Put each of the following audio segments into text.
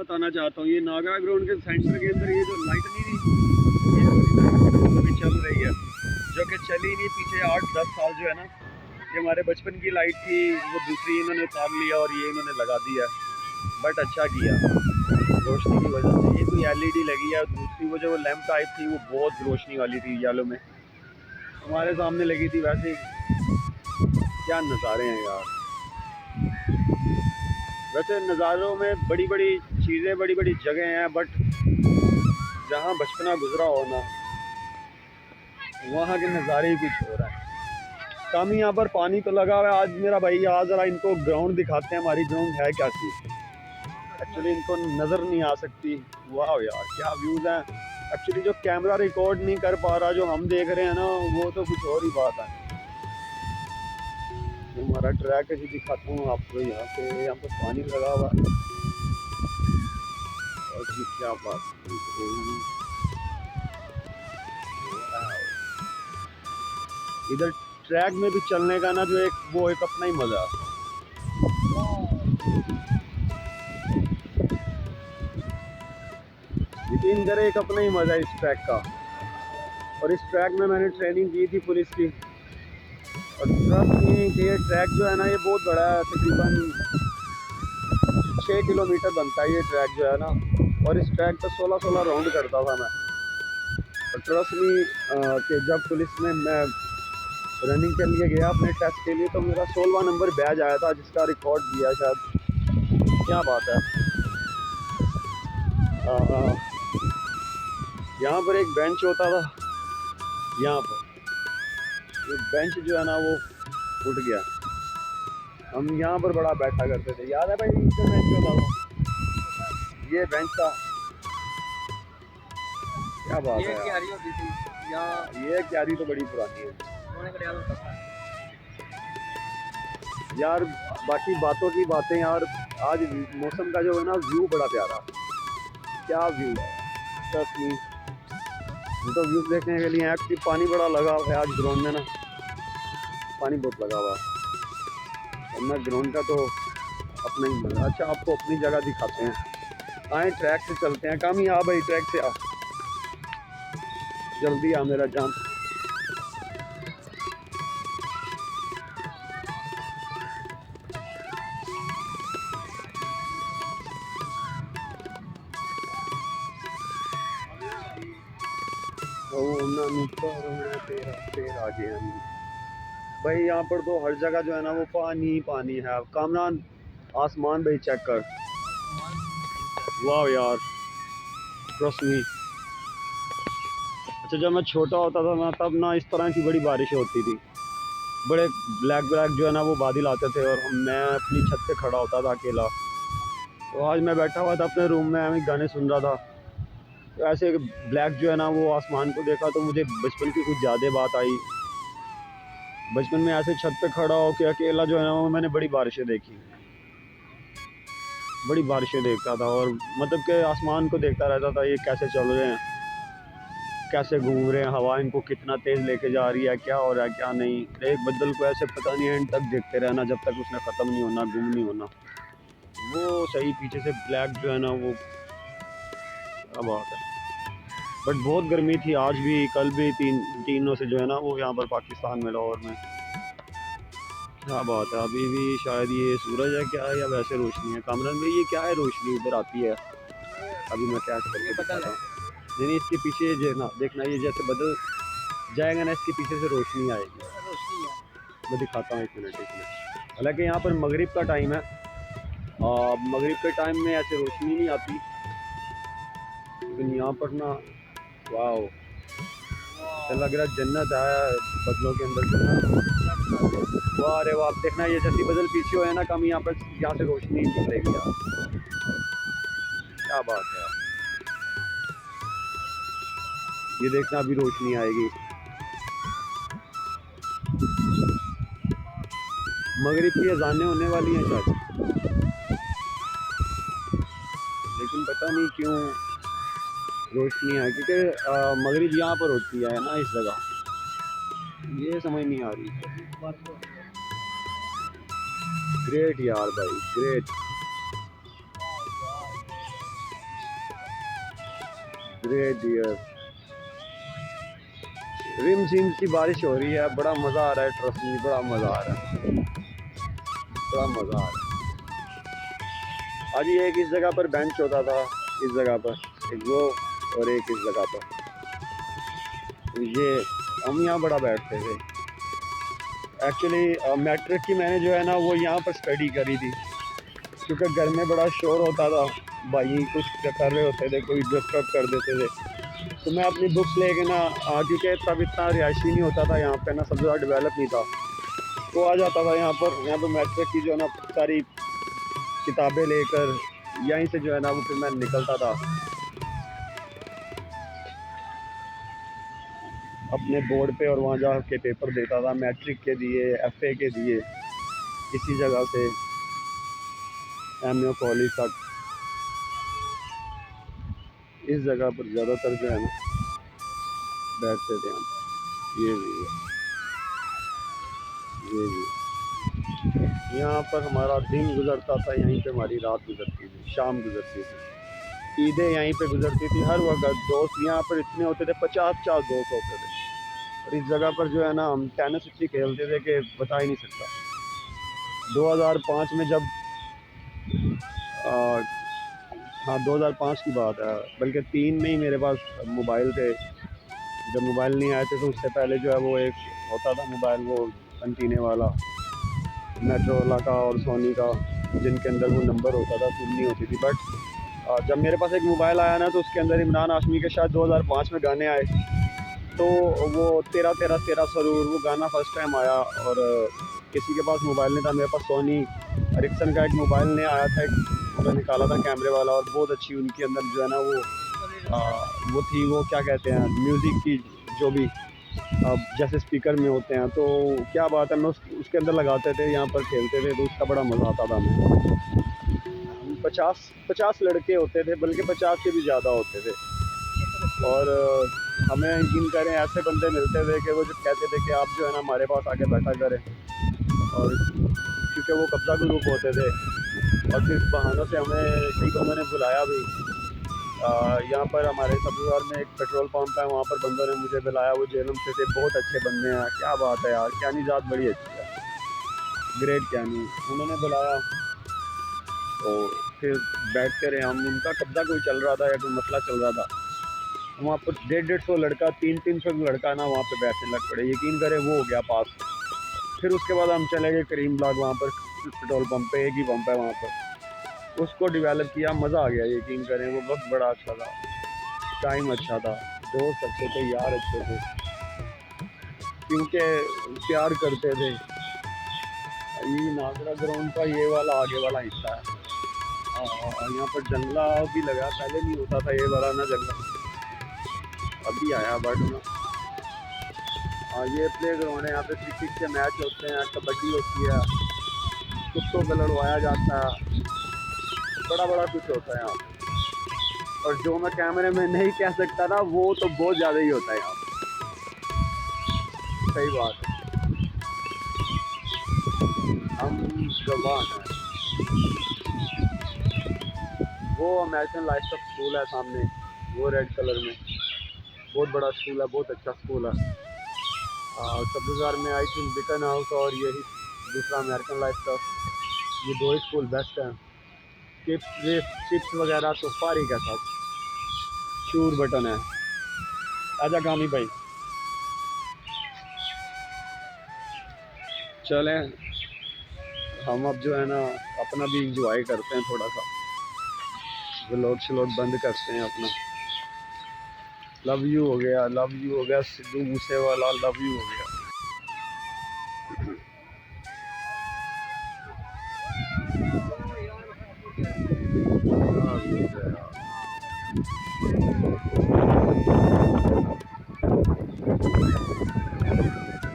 बताना चाहता हूँ, ये नागरा ग्राउंड के सेंटर के अंदर ये जो लाइट नहीं थी, ये अभी चल रही है, जो कि चली नहीं पीछे 8-10 साल जो है ना। ये हमारे बचपन की लाइट थी, वो दूसरी इन्होंने उतार लिया और ये इन्होंने लगा दिया। बट अच्छा किया रोशनी की वजह से। ये कोई एलईडी लगी है, दूसरी वो जो लैंप टाइप थी वो बहुत रोशनी वाली थी, येलो में हमारे सामने लगी थी। वैसे क्या नज़ारे हैं यार। वैसे नज़ारों में बड़ी बड़ी चीज़ें, बड़ी बड़ी जगह हैं, बट जहाँ बचपना गुजरा हो ना, वहाँ के नज़ारे ही कुछ हो रहा है। कम यहाँ पर पानी तो लगा हुआ है। आज मेरा भाई आज ज़रा इनको ग्राउंड दिखाते हैं, हमारी ग्राउंड है क्या सी। एक्चुअली इनको नज़र नहीं आ सकती। वाह यार क्या व्यूज़ हैं। एक्चुअली जो कैमरा रिकॉर्ड नहीं कर पा रहा, जो हम देख रहे हैं ना, वो तो कुछ और ही बात है। हमारा ट्रैक ही दिखाता हूँ आपको। यहाँ पर पानी लगा हुआ है और ये क्या बात। इधर ट्रैक में भी चलने का ना जो एक वो एक अपना ही मज़ा है। लेकिन इधर एक अपना ही मज़ा है इस ट्रैक का। और इस ट्रैक में मैंने ट्रेनिंग की थी पुलिस की। और ट्रस्ट नहीं कि ये ट्रैक जो है ना, ये बहुत बड़ा है, तकरीबन 6 किलोमीटर बनता है ये ट्रैक जो है ना। और इस ट्रैक पर 16 राउंड करता था मैं। और ट्रस्ट नहीं कि जब पुलिस में मैं रनिंग के लिए गया अपने टेस्ट के लिए, तो मेरा 16वां नंबर बैज आया था, जिसका रिकॉर्ड दिया शायद। क्या बात है। यहाँ पर एक बेंच होता था, यहाँ पर ये बेंच जो है ना वो उठ गया। हम यहाँ पर बड़ा बैठा करते थे, याद है भाई ये बेंच होता था, ये बेंच था। क्या बात है क्यारी होती थी ये क्यारी तो बड़ी पुरानी है यार। बाकी बातों की बातें यार। आज मौसम का जो है ना व्यू बड़ा प्यारा। क्या व्यू है ट्रस्ट मी। तो व्यू देखने के लिए एक्चुअली पानी बड़ा लगा हुआ है आज ग्राउंड में ना, पानी बहुत लगा हुआ है। वरना ग्राउंड का तो अपना ही मजा। अच्छा आपको अपनी जगह दिखाते हैं, आए ट्रैक से चलते हैं। काम ही आ भाई, ट्रैक से आ, जल्दी आ मेरा जान। तेरा आगे हम भाई। यहाँ पर तो हर जगह जो है ना वो पानी पानी है। कामरान आसमान भाई चेक कर। वाह यार ट्रस्ट मी। अच्छा जब मैं छोटा होता था ना, तब ना इस तरह की बड़ी बारिश होती थी। बड़े ब्लैक ब्लैक जो है ना वो बादल आते थे, और मैं अपनी छत पे खड़ा होता था अकेला। तो आज मैं बैठा हुआ था अपने रूम में, मैं गाने सुन रहा था। तो ऐसे ब्लैक जो है ना वो आसमान को देखा, तो मुझे बचपन की कुछ ज़्यादा बात आई। बचपन में ऐसे छत पे खड़ा होकर अकेला जो है ना वो मैंने बड़ी बारिशें देखी, बड़ी बारिशें देखता था। और मतलब कि आसमान को देखता रहता था, ये कैसे चल रहे हैं, कैसे घूम रहे हैं, हवा इनको कितना तेज़ लेके जा रही है, क्या हो रहा है क्या नहीं। एक बदल को ऐसे पता नहीं एंड तक देखते रहना, जब तक उसने ख़त्म नहीं होना, गुम नहीं होना। वो सही पीछे से ब्लैक जो है ना वो क्या बात है। बट बहुत गर्मी थी आज भी, कल भी। तीनों से जो है ना वो यहाँ पर पाकिस्तान में, लाहौर में। क्या बात है। अभी भी शायद ये सूरज है क्या, या वैसे रोशनी है। कामरान भाई ये क्या है, रोशनी उधर आती है। अभी मैं कैच करके दिखाता हूँ। नहीं इसके पीछे जो ना देखना, ये जैसे बदल जाएगा ना, इसके पीछे से रोशनी आएगी। मैं दिखाता हूँ, 1 मिनट। हालांकि यहाँ पर मगरिब का टाइम है, मगरिब के टाइम में ऐसे रोशनी नहीं आती, लेकिन यहाँ पर ना वाह लग रहा है जन्नत है बदलों के अंदर जो है। वाह अरे वाह, आप देखना ये जैसी बदल पीछे हो है ना, कम यहाँ पर यहाँ से रोशनी निकलेगी यार। क्या बात है। ये देखना अभी रोशनी आएगी। मगरिब की अजानें होने वाली हैं शायद, लेकिन पता नहीं क्यों रोशनी है, क्योंकि मगरिब यहाँ पर होती है ना इस जगह। ये समझ नहीं आ रही। ग्रेट यार भाई ग्रेट। Great dear. रिम झिम की बारिश हो रही है, बड़ा मज़ा आ रहा है, ट्रस्ट मी बड़ा मज़ा आ रहा है, बड़ा मज़ा आ रहा है। आज ये एक इस जगह पर बेंच होता था, इस जगह पर एक वो, और एक इस जगह पर ये, हम यहाँ बड़ा बैठते थे। एक्चुअली मैट्रिक की मैंने जो है ना वो यहाँ पर स्टडी करी थी, क्योंकि घर में बड़ा शोर होता था, भाई कुछ कर रहे होते थे, कोई डिस्टर्ब कर देते थे, तो मैं अपनी बुक्स लेके ना क्योंकि तब इतना रिहायशी नहीं होता था यहाँ पे ना, सब ज़्यादा डेवलप नहीं था, तो आ जाता था यहाँ पर मैट्रिक की जो है ना सारी किताबें लेकर यहीं से जो है ना वो फिर मैं निकलता था अपने बोर्ड पे, और वहाँ जा के पेपर देता था, मैट्रिक के दिए, एफए के दिए, इसी जगह से एमए कॉलेज तक, इस जगह पर ज़्यादातर जो है ना बैठते थे हम। ये भी है, ये भी यहाँ पर हमारा दिन गुजरता था, यहीं पे हमारी रात गुजरती थी, शाम गुजरती थी, ईदें यहीं पे गुजरती थी, हर वक्त दोस्त यहाँ पर इतने होते थे, 50-50 दोस्त होते थे। और इस जगह पर जो है ना हम टेनिस इतनी खेलते थे कि बता ही नहीं सकता। 2005 में जब आ, हाँ 2005 की बात है, बल्कि 3 में ही मेरे पास मोबाइल थे। जब मोबाइल नहीं आए थे तो उससे पहले जो है वो एक होता था मोबाइल, वो एंटीने वाला, मेट्रोला का और सोनी का, जिनके अंदर वो नंबर होता था, सिम नहीं होती थी। बट जब मेरे पास एक मोबाइल आया ना तो उसके अंदर इमरान हाशमी के शायद 2005 में गाने आए, तो वो तेरा तेरा तेरा सरूर वो गाना फर्स्ट टाइम आया। और किसी के पास मोबाइल नहीं था, मेरे पास सोनी एरिक्सन का एक मोबाइल नया आया था, एक उन्होंने निकाला था कैमरे वाला, और बहुत अच्छी उनके अंदर जो है ना वो थी, वो क्या कहते हैं म्यूज़िक की, जो भी जैसे स्पीकर में होते हैं, तो क्या बात है, मैं उसके अंदर लगाते थे, यहाँ पर खेलते थे, तो उसका बड़ा मज़ा आता था हमें। 50-50 लड़के होते थे, बल्कि 50 से भी ज़्यादा होते थे। और हमें यकीन करें ऐसे बंदे मिलते थे कि वो जो कहते थे कि आप जो है ना हमारे पास आके बैठा करें, और क्योंकि वो कब्ज़ा ग्रुप होते थे, और फिर बहानों से हमें कई बंदों ने बुलाया भी। यहाँ पर हमारे सब्ज़बार में एक पेट्रोल पंप है, वहाँ पर बंदों ने मुझे बुलाया, वो जेलम से थे, बहुत अच्छे बंदे हैं, क्या बात है यार, कैनी ज़ात बड़ी अच्छी है, ग्रेट कैनी, उन्होंने बुलाया, तो फिर बैठते रहे हम, उनका कब्ज़ा कोई चल रहा था या कोई मसला चल रहा था, वहाँ पर 150-150 लड़का, 300-300 लड़का ना वहाँ पे बैठने लग पड़े, यकीन करें वो हो गया पास। फिर उसके बाद हम चले गए करीम ब्लॉक, वहाँ पर पेट्रोल पंप पे एक ही पंप है वहाँ पर, उसको डेवलप किया, मज़ा आ गया, यकीन करें वो वक्त बड़ा अच्छा था, टाइम अच्छा था, दोस्त अच्छे थे, यार अच्छे थे, क्योंकि प्यार करते थे। ये नागरा ग्राउंड का ये वाला आगे वाला हिस्सा है, यहाँ पर जंगला भी लगा, पहले नहीं होता था ये वाला ना जंगला, अभी आया बट ना। ये प्ले ग्राउंड है, यहाँ पे क्रिकेट के मैच होते हैं, कबड्डी होती है, कुत्तों को लड़वाया जाता है, बड़ा बड़ा कुछ होता है यहाँ पे। और जो मैं कैमरे में नहीं कह सकता ना वो तो बहुत ज़्यादा ही होता है यहाँ पे, सही बात है, हम जवान हैं। वो अमेरिकन लाइफ ऑफ स्कूल है सामने, वो रेड कलर में, बहुत बड़ा स्कूल है, बहुत अच्छा स्कूल है। सब्ज़बार में आई थिंक बिकन हाउस और यही दूसरा अमेरिकन लाइफ का, ये दो ही स्कूल बेस्ट हैं। चिप्स वगैरह तो फारिग है सब, शूर बटन है। आजा गामी भाई, चलें हम अब जो है ना अपना भी इंजॉय करते हैं थोड़ा सा, व्लॉग श्लॉग बंद करते हैं अपना। लव यू हो गया, लव यू हो गया, सिद्धू मूसे वाला लव यू हो गया।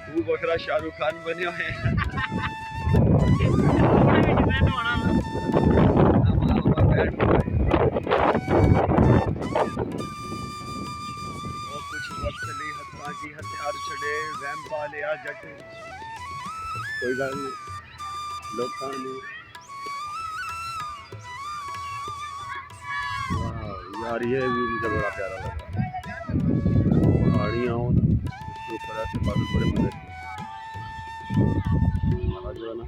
तू बकरा शाहरुख खान बने हुए हैं। वो कुछ वक्त ली हथवा की हथियार छड़े, वहम पा लिया जट, कोई गल नहीं, लोग यार ये व्यू मुझे बड़ा प्यारा लगा। पहाड़ियाँ हो उसके ऊपर ऐसे बादल बड़े मजे के। हमारा जो है ना